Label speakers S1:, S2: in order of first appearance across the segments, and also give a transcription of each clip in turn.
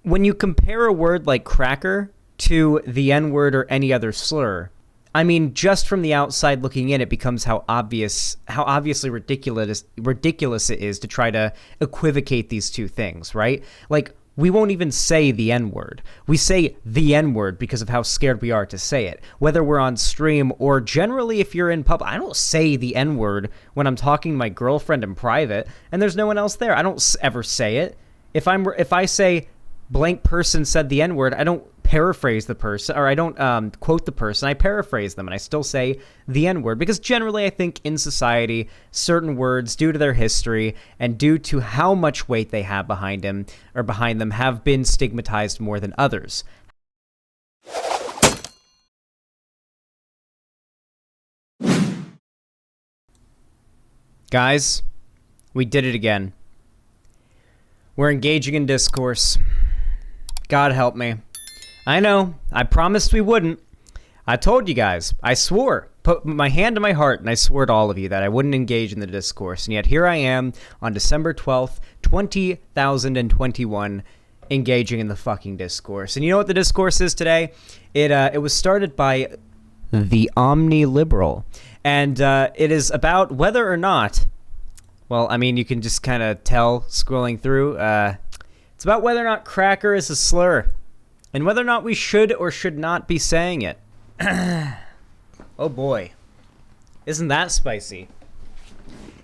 S1: when you compare a word like cracker to the N-word or any other slur, I mean, just from the outside looking in, it becomes how obviously ridiculous it is to try to equivocate these two things, right? Like, we won't even say the N-word. We say the N-word because of how scared we are to say it. Whether we're on stream or generally if you're in public, I don't say the N-word when I'm talking to my girlfriend in private and there's no one else there. I don't ever say it. If I say blank person said the N-word, I don't paraphrase the person, or I don't quote the person. I paraphrase them, and I still say the N-word because generally I think in society, certain words, due to their history and due to how much weight they have behind them, have been stigmatized more than others. Guys, we did it again. We're engaging in discourse. God help me. I know, I promised we wouldn't. I told you guys, I swore, put my hand to my heart, and I swore to all of you that I wouldn't engage in the discourse. And yet here I am on December 12th, 2021, engaging in the fucking discourse. And you know what the discourse is today? It was started by the Omni-Liberal. And it is about whether or not, well, I mean, you can just kind of tell scrolling through. It's about whether or not cracker is a slur. And whether or not we should or should not be saying it. Oh boy. Isn't that spicy?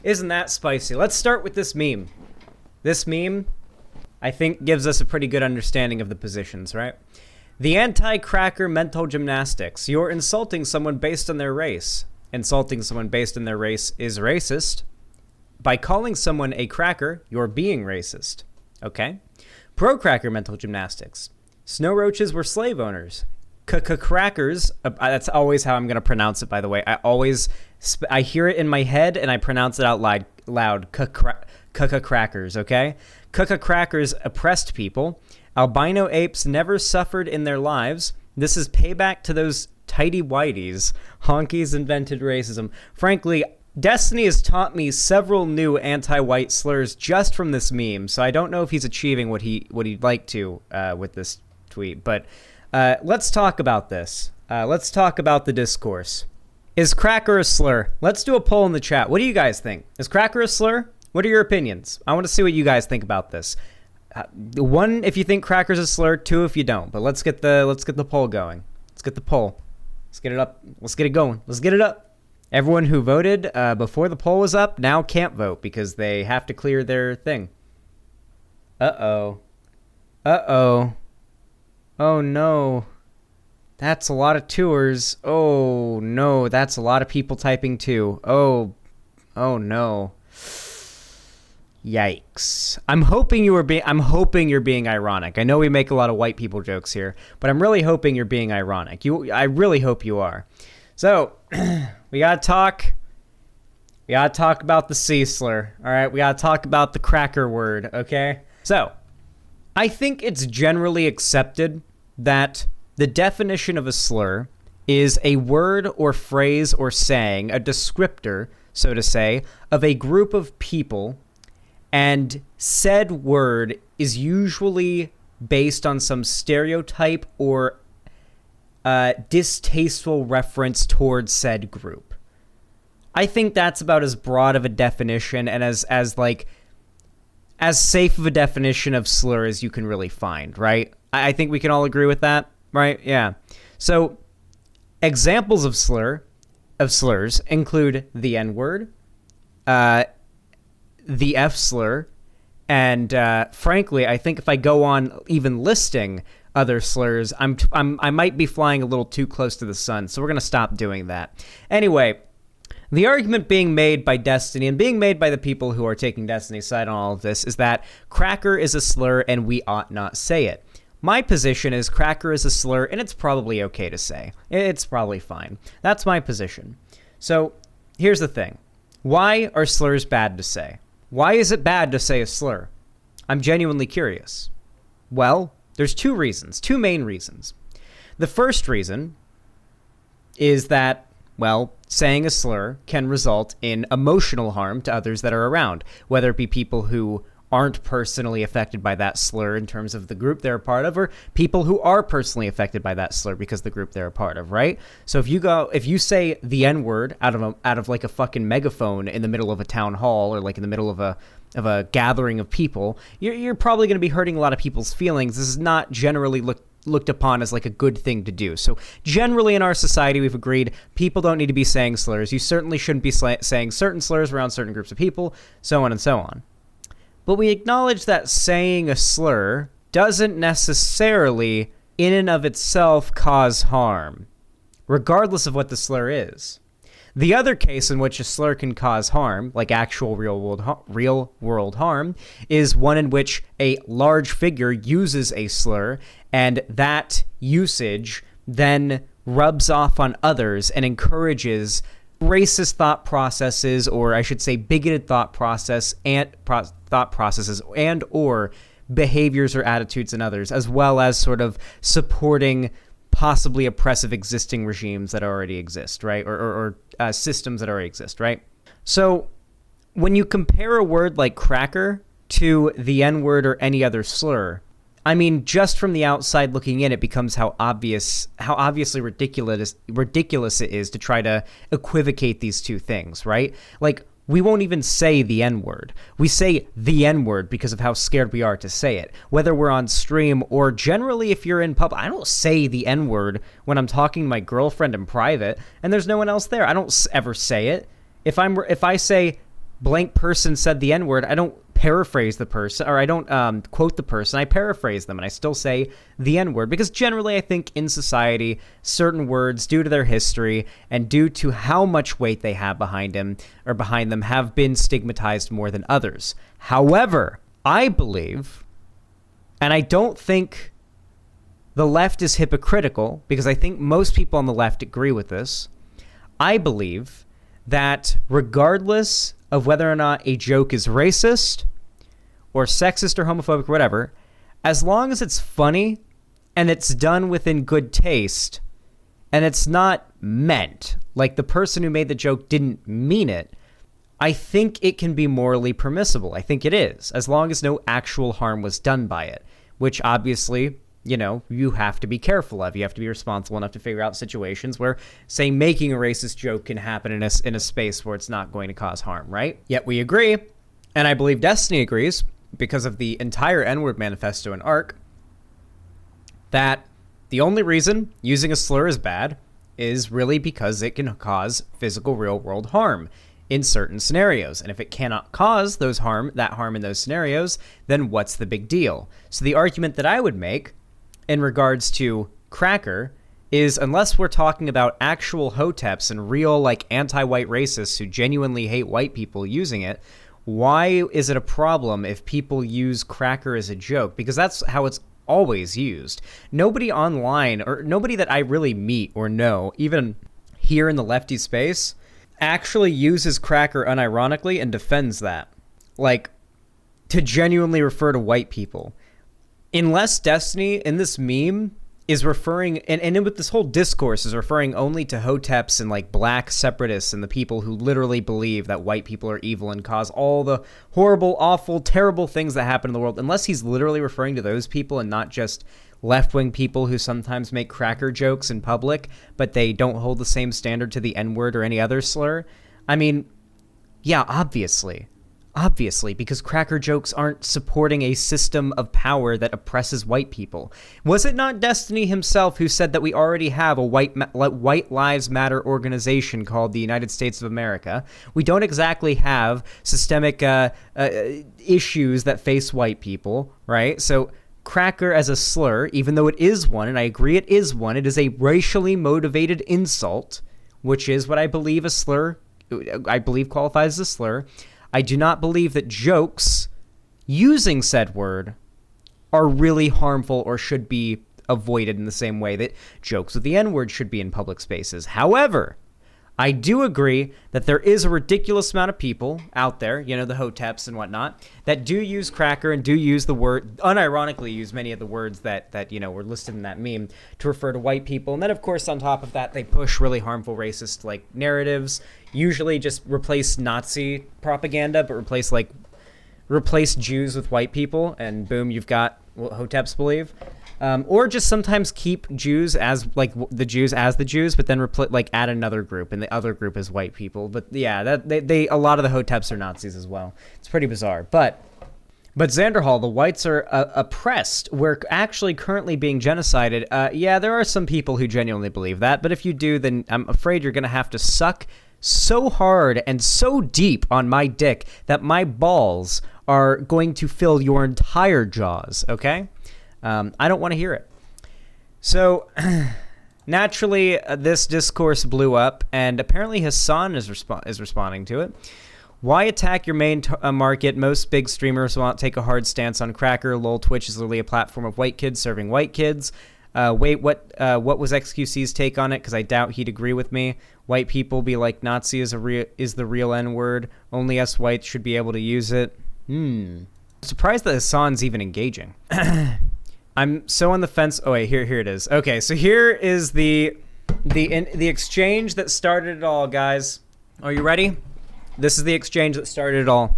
S1: Isn't that spicy? Let's start with this meme. This meme, I think, gives us a pretty good understanding of the positions, right? The anti-cracker mental gymnastics. You're insulting someone based on their race. Insulting someone based on their race is racist. By calling someone a cracker, you're being racist. Okay? Pro-cracker mental gymnastics. Snow roaches were slave owners. Crackers, that's always how I'm going to pronounce it, by the way. I hear it in my head and I pronounce it out loud. Crackers, okay? Crackers oppressed people. Albino apes never suffered in their lives. This is payback to those tidy whiteys. Honkies invented racism. Frankly, Destiny has taught me several new anti-white slurs just from this meme, so I don't know if he's achieving what he'd like to with this tweet. But let's talk about this. Let's talk about the discourse. Is cracker a slur? Let's do a poll in the chat. What do you guys think? Is cracker a slur? What are your opinions? I want to see what you guys think about this. One, if you think cracker's a slur. Two, if you don't. But let's get the poll going. Let's get the poll. Let's get it up. Let's get it going. Let's get it up. Everyone who voted before the poll was up now can't vote because they have to clear their thing. Uh-oh. Uh-oh. Oh, no. That's a lot of tours. Oh, no. That's a lot of people typing too. Oh, no. Yikes. I'm hoping you're being ironic. I know we make a lot of white people jokes here, but I'm really hoping you're being ironic. I really hope you are. So, we gotta talk about the C slur, all right? We gotta talk about the cracker word, okay? So, I think it's generally accepted that the definition of a slur is a word or phrase or saying, a descriptor, so to say, of a group of people, and said word is usually based on some stereotype or distasteful reference towards said group. I think that's about as broad of a definition and as safe of a definition of slur as you can really find, right? I think we can all agree with that, right? Yeah. So examples of slurs include the N-word, the F slur, and frankly, I think if I go on even listing other slurs, I might be flying a little too close to the sun, so we're going to stop doing that. Anyway, the argument being made by Destiny and being made by the people who are taking Destiny's side on all of this is that cracker is a slur and we ought not say it. My position is cracker is a slur and it's probably okay to say. It's probably fine. That's my position. So here's the thing. Why are slurs bad to say? Why is it bad to say a slur? I'm genuinely curious. Well, there's two main reasons. The first reason is that, well, saying a slur can result in emotional harm to others that are around, whether it be people who aren't personally affected by that slur in terms of the group they're a part of, or people who are personally affected by that slur because the group they're a part of, right? So if you say the N-word out of like a fucking megaphone in the middle of a town hall, or like in the middle of a gathering of people, you're probably going to be hurting a lot of people's feelings. This is not generally looked upon as like a good thing to do. So generally in our society, we've agreed people don't need to be saying slurs. You certainly shouldn't be saying certain slurs around certain groups of people, so on and so on. But we acknowledge that saying a slur doesn't necessarily, in and of itself, cause harm, regardless of what the slur is. The other case in which a slur can cause harm, like actual real world harm, is one in which a large figure uses a slur, and that usage then rubs off on others and encourages racist thought processes, or I should say bigoted thought processes and or behaviors or attitudes in others, as well as sort of supporting possibly oppressive existing regimes that already exist, right? Or systems that already exist, right? So when you compare a word like cracker to the N-word or any other slur, I mean, just from the outside looking in, it becomes how obviously ridiculous it is to try to equivocate these two things, right? Like, we won't even say the N-word. We say the N-word because of how scared we are to say it. Whether we're on stream or generally if you're in public, I don't say the N-word when I'm talking to my girlfriend in private and there's no one else there. I don't ever say it. If I say blank person said the N-word, I don't paraphrase the person, or I don't quote the person. I paraphrase them, and I still say the N-word because generally I think in society, certain words, due to their history and due to how much weight they have behind them, have been stigmatized more than others. However, I believe, and I don't think the left is hypocritical, because I think most people on the left agree with this, I believe that regardless of whether or not a joke is racist or sexist or homophobic or whatever, as long as it's funny and it's done within good taste and it's not meant, like the person who made the joke didn't mean it, I think it can be morally permissible. I think it is, as long as no actual harm was done by it, which obviously, you know, you have to be careful of. You have to be responsible enough to figure out situations where, say, making a racist joke can happen in a space where it's not going to cause harm, right? Yet we agree, and I believe Destiny agrees, because of the entire N-word manifesto and arc, that the only reason using a slur is bad is really because it can cause physical real-world harm in certain scenarios. And if it cannot cause that harm in those scenarios, then what's the big deal? So the argument that I would make in regards to cracker is, unless we're talking about actual hoteps and real like anti-white racists who genuinely hate white people using it, why is it a problem if people use cracker as a joke? Because that's how it's always used. Nobody online, or nobody that I really meet or know, even here in the lefty space, actually uses cracker unironically and defends that. Like, to genuinely refer to white people. Unless Destiny in this meme is referring, and with this whole discourse is referring only to hoteps and like black separatists and the people who literally believe that white people are evil and cause all the horrible, awful, terrible things that happen in the world, unless he's literally referring to those people and not just left-wing people who sometimes make cracker jokes in public, but they don't hold the same standard to the N-word or any other slur. I mean, yeah, obviously, because cracker jokes aren't supporting a system of power that oppresses white people. Was it not Destiny himself who said that we already have a White Lives Matter organization called the United States of America? We don't exactly have systemic issues that face white people, right? So cracker as a slur, even though it is one, and I agree it is one, it is a racially motivated insult, which is what I believe qualifies as a slur. I do not believe that jokes using said word are really harmful or should be avoided in the same way that jokes with the N-word should be in public spaces. However, I do agree that there is a ridiculous amount of people out there, you know, the hoteps and whatnot, that do use cracker and do use the word, unironically use many of the words that you know, were listed in that meme to refer to white people. And then, of course, on top of that, they push really harmful racist, like, narratives, usually just replace Nazi propaganda, but replace, like, replace Jews with white people, and boom, you've got what Hoteps believe. Or just sometimes keep Jews as like the Jews as the Jews, but then add another group, and the other group is white people. But yeah, that they a lot of the Hoteps are Nazis as well. It's pretty bizarre. But Xanderhall, the whites are oppressed. We're actually currently being genocided. Yeah, there are some people who genuinely believe that, but if you do, then I'm afraid you're gonna have to suck so hard and so deep on my dick that my balls are going to fill your entire jaws. Okay. I don't want to hear it. So, naturally, this discourse blew up, and apparently Hasan is responding to it. Why attack your main market? Most big streamers won't take a hard stance on Cracker. Lol, Twitch is literally a platform of white kids serving white kids. Wait, what was XQC's take on it? Because I doubt he'd agree with me. White people be like, Nazi is the real N-word. Only us whites should be able to use it. I'm surprised that Hasan's even engaging. I'm so on the fence. Oh wait, here it is. Okay, so here is the exchange that started it all, guys. Are you ready? This is the exchange that started it all.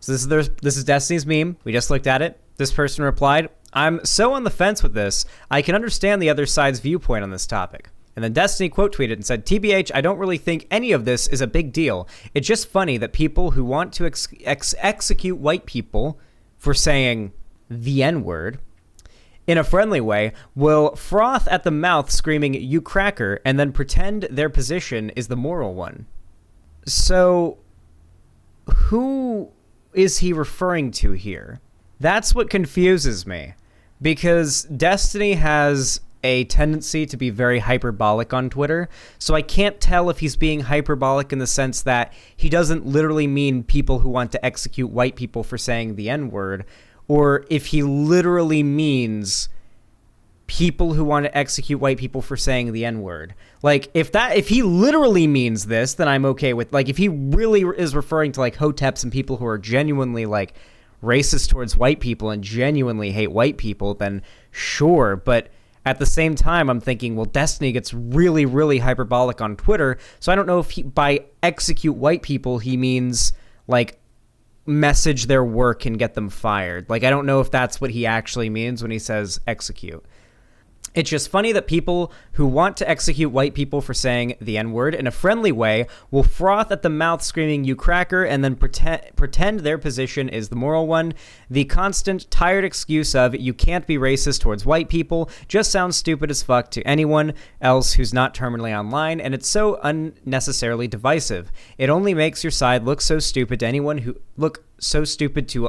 S1: So this is Destiny's meme. We just looked at it. This person replied, "I'm so on the fence with this. I can understand the other side's viewpoint on this topic." And then Destiny quote tweeted and said, "TBH, I don't really think any of this is a big deal. It's just funny that people who want to execute white people for saying the N-word in a friendly way will froth at the mouth screaming, 'You cracker,' and then pretend their position is the moral one." So who is he referring to here? That's what confuses me, because Destiny has a tendency to be very hyperbolic on Twitter, so I can't tell if he's being hyperbolic in the sense that he doesn't literally mean people who want to execute white people for saying the N-word, or if he literally means people who want to execute white people for saying the N-word. Like, if he literally means this, then I'm okay with, like, if he really is referring to, like, Hoteps and people who are genuinely, like, racist towards white people and genuinely hate white people, then sure. But at the same time, I'm thinking, well, Destiny gets really, really hyperbolic on Twitter, so I don't know if by execute white people, he means, like, message their work and get them fired. Like, I don't know if that's what he actually means when he says execute. It's just funny that people who want to execute white people for saying the N-word in a friendly way will froth at the mouth screaming, "You cracker," and then pretend their position is the moral one. The constant, tired excuse of, "You can't be racist towards white people," just sounds stupid as fuck to anyone else who's not terminally online, and it's so unnecessarily divisive. It only makes your side look so stupid to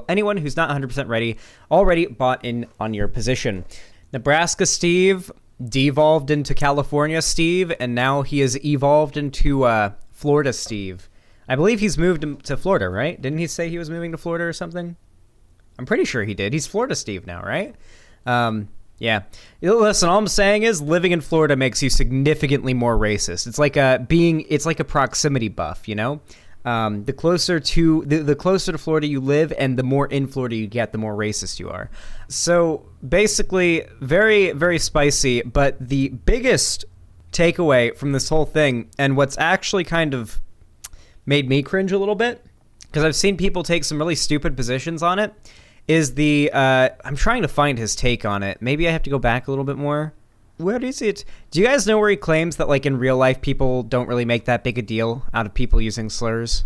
S1: anyone who's not 100% ready, already bought in on your position. Nebraska Steve devolved into California Steve, and now he has evolved into Florida Steve. I believe he's moved to Florida, right? Didn't he say he was moving to Florida or something? I'm pretty sure he did. He's Florida Steve now, right? Yeah. Listen, all I'm saying is living in Florida makes you significantly more racist. It's like a proximity buff, you know? The closer to Florida you live, and the more in Florida you get, the more racist you are. So basically, very, very spicy. But the biggest takeaway from this whole thing, and what's actually kind of made me cringe a little bit, because I've seen people take some really stupid positions on it, is I'm trying to find his take on it. Maybe I have to go back a little bit more. Where is it? Do you guys know where he claims that, like, in real life, people don't really make that big a deal out of people using slurs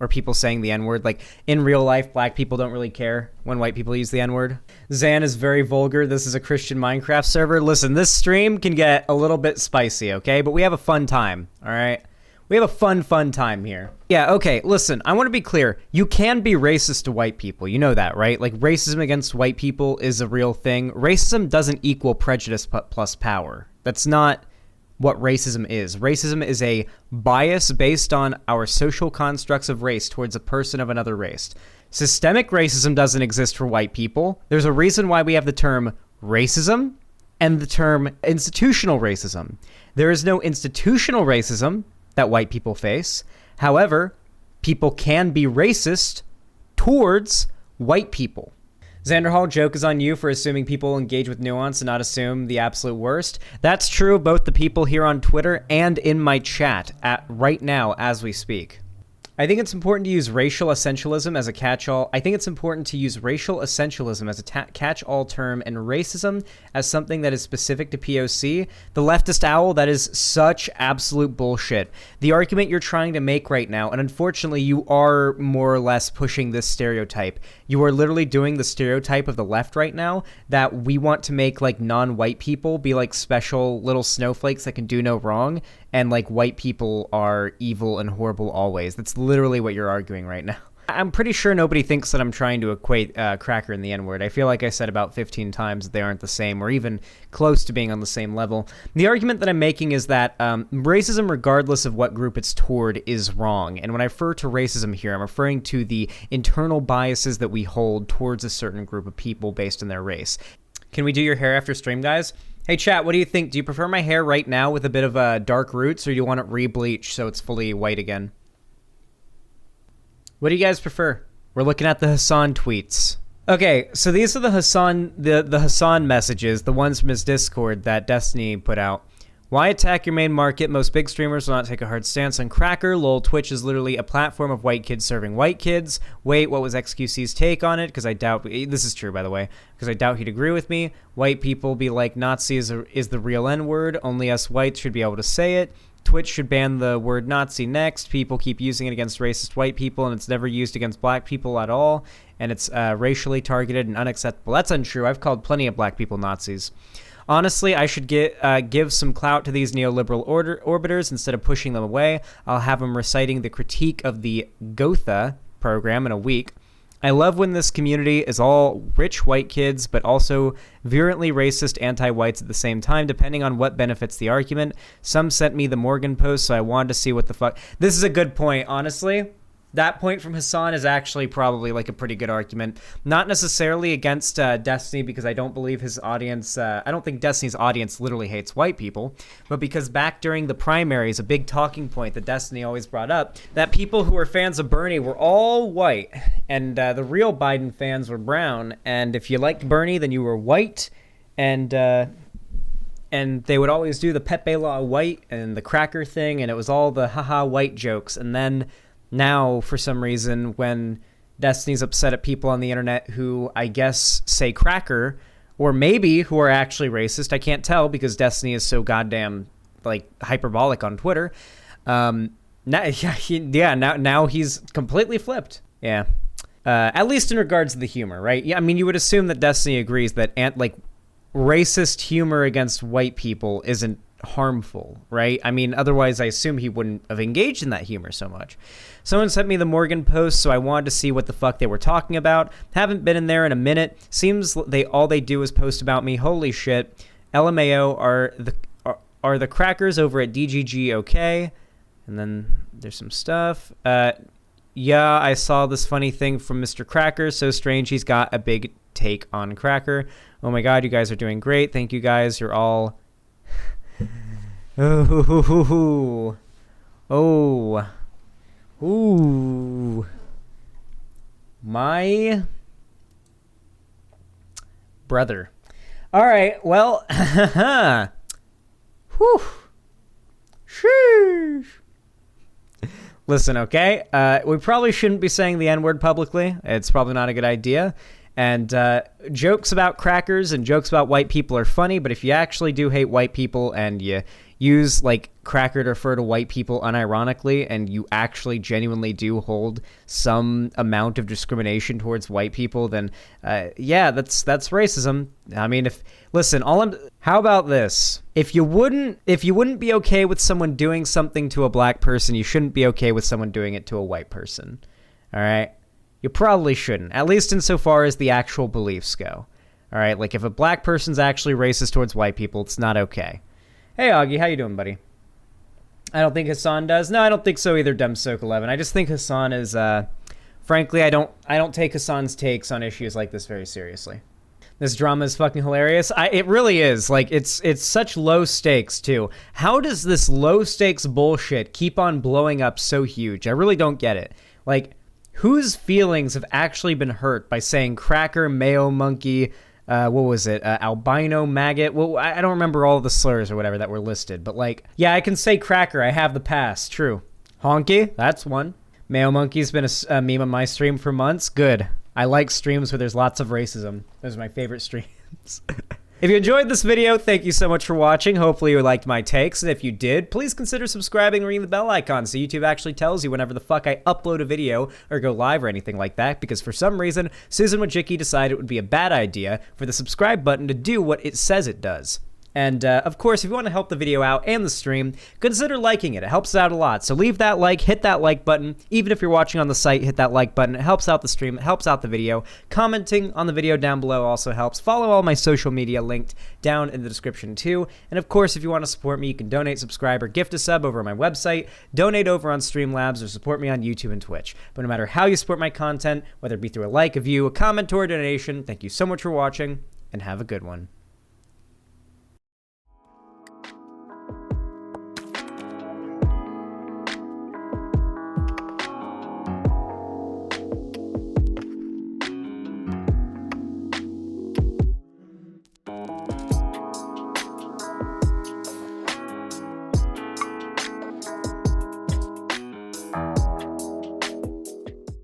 S1: or people saying the N-word? Like, in real life, black people don't really care when white people use the N-word. Zan is very vulgar. This is a Christian Minecraft server. Listen, this stream can get a little bit spicy, okay? But we have a fun time, all right? We have a fun time here. Yeah, okay, listen, I want to be clear. You can be racist to white people. You know that, right? Like, racism against white people is a real thing. Racism doesn't equal prejudice plus power. That's not what racism is. Racism is a bias based on our social constructs of race towards a person of another race. Systemic racism doesn't exist for white people. There's a reason why we have the term racism and the term institutional racism. There is no institutional racism that white people face. However, people can be racist towards white people. Xanderhall, joke is on you for assuming people engage with nuance and not assume the absolute worst. That's true of both the people here on Twitter and in my chat right now as we speak. I think it's important to use racial essentialism as a catch-all. I think it's important to use racial essentialism as a catch-all term and racism as something that is specific to POC. The leftist owl, that is such absolute bullshit. The argument you're trying to make right now, and unfortunately you are more or less pushing this stereotype. You are literally doing the stereotype of the left right now that we want to make like non-white people be like special little snowflakes that can do no wrong, and like white people are evil and horrible always. That's literally what you're arguing right now. I'm pretty sure nobody thinks that I'm trying to equate cracker and the N-word. I feel like I said about 15 times that they aren't the same or even close to being on the same level. The argument that I'm making is that racism, regardless of what group it's toward, is wrong. And when I refer to racism here, I'm referring to the internal biases that we hold towards a certain group of people based on their race. Can we do your hair after stream, guys? Hey, chat, what do you think? Do you prefer my hair right now with a bit of dark roots, or do you want it re-bleached so it's fully white again? What do you guys prefer? We're looking at the Hasan tweets. Okay, so these are the Hasan messages, the ones from his Discord that Destiny put out. Why attack your main market? Most big streamers will not take a hard stance on Cracker. Lol, Twitch is literally a platform of white kids serving white kids. Wait, what was XQC's take on it? Because I doubt... This is true, by the way. Because I doubt he'd agree with me. White people be like, Nazi is the real N-word. Only us whites should be able to say it. Twitch should ban the word Nazi next. People keep using it against racist white people, and it's never used against black people at all. And it's racially targeted and unacceptable. That's untrue. I've called plenty of black people Nazis. Honestly, I should give some clout to these neoliberal orbiters instead of pushing them away. I'll have them reciting the critique of the Gotha program in a week. I love when this community is all rich white kids, but also virulently racist anti-whites at the same time, depending on what benefits the argument. Some sent me the Morgan post, so I wanted to see what the fuck... This is a good point, honestly. That point from Hasan is actually probably like a pretty good argument. Not necessarily against Destiny, because I don't believe his audience... I don't think Destiny's audience literally hates white people, but because back during the primaries, a big talking point that Destiny always brought up, that people who were fans of Bernie were all white, and the real Biden fans were brown, and if you liked Bernie, then you were white, and they would always do the Pepe Law white and the cracker thing, and it was all the haha white jokes, and then... Now, for some reason, when Destiny's upset at people on the internet who, I guess, say cracker, or maybe who are actually racist, I can't tell because Destiny is so goddamn, like, hyperbolic on Twitter. Now he's completely flipped. Yeah. At least in regards to the humor, right? Yeah, I mean, you would assume that Destiny agrees that, racist humor against white people isn't harmful, right? I mean, otherwise I assume he wouldn't have engaged in that humor so much. Someone sent me the Morgan post, so I wanted to see what the fuck they were talking about. Haven't been in there in a minute. Seems all they do is post about me. Holy shit. LMAO, are the crackers over at DGG okay? And then there's some stuff. Yeah, I saw this funny thing from Mr. Cracker. So strange he's got a big take on Cracker. Oh my god, you guys are doing great. Thank you guys. You're all... Oh. Ooh. My brother. All right, well, whew. Sheesh. Listen, okay? We probably shouldn't be saying the N-word publicly. It's probably not a good idea. And jokes about crackers and jokes about white people are funny, but if you actually do hate white people and you use like cracker to refer to white people unironically, and you actually genuinely do hold some amount of discrimination towards white people, then yeah, that's racism. I mean, how about this? If you wouldn't be okay with someone doing something to a black person, you shouldn't be okay with someone doing it to a white person. All right? You probably shouldn't, at least insofar as the actual beliefs go. All right, like if a black person's actually racist towards white people, it's not okay. Hey, Augie, how you doing, buddy? I don't think Hasan does. No, I don't think so either, Demsoak11. I just think Hasan is, frankly, I don't take Hasan's takes on issues like this very seriously. This drama is fucking hilarious. It really is. Like, it's such low stakes, too. How does this low stakes bullshit keep on blowing up so huge? I really don't get it. Like... Whose feelings have actually been hurt by saying cracker, mayo monkey, what was it, albino maggot? Well, I don't remember all of the slurs or whatever that were listed, but like, yeah, I can say cracker, I have the pass, true. Honky, that's one. Mayo Monkey's been a meme on my stream for months. Good. I like streams where there's lots of racism. Those are my favorite streams. If you enjoyed this video, thank you so much for watching. Hopefully you liked my takes, and if you did, please consider subscribing and ringing the bell icon so YouTube actually tells you whenever the fuck I upload a video or go live or anything like that, because for some reason, Susan Wojcicki decided it would be a bad idea for the subscribe button to do what it says it does. And, of course, if you want to help the video out and the stream, consider liking it. It helps out a lot. So leave that like, hit that like button. Even if you're watching on the site, hit that like button. It helps out the stream. It helps out the video. Commenting on the video down below also helps. Follow all my social media linked down in the description too. And, of course, if you want to support me, you can donate, subscribe, or gift a sub over on my website, donate over on Streamlabs, or support me on YouTube and Twitch. But no matter how you support my content, whether it be through a like, a view, a comment, or a donation, thank you so much for watching, and have a good one.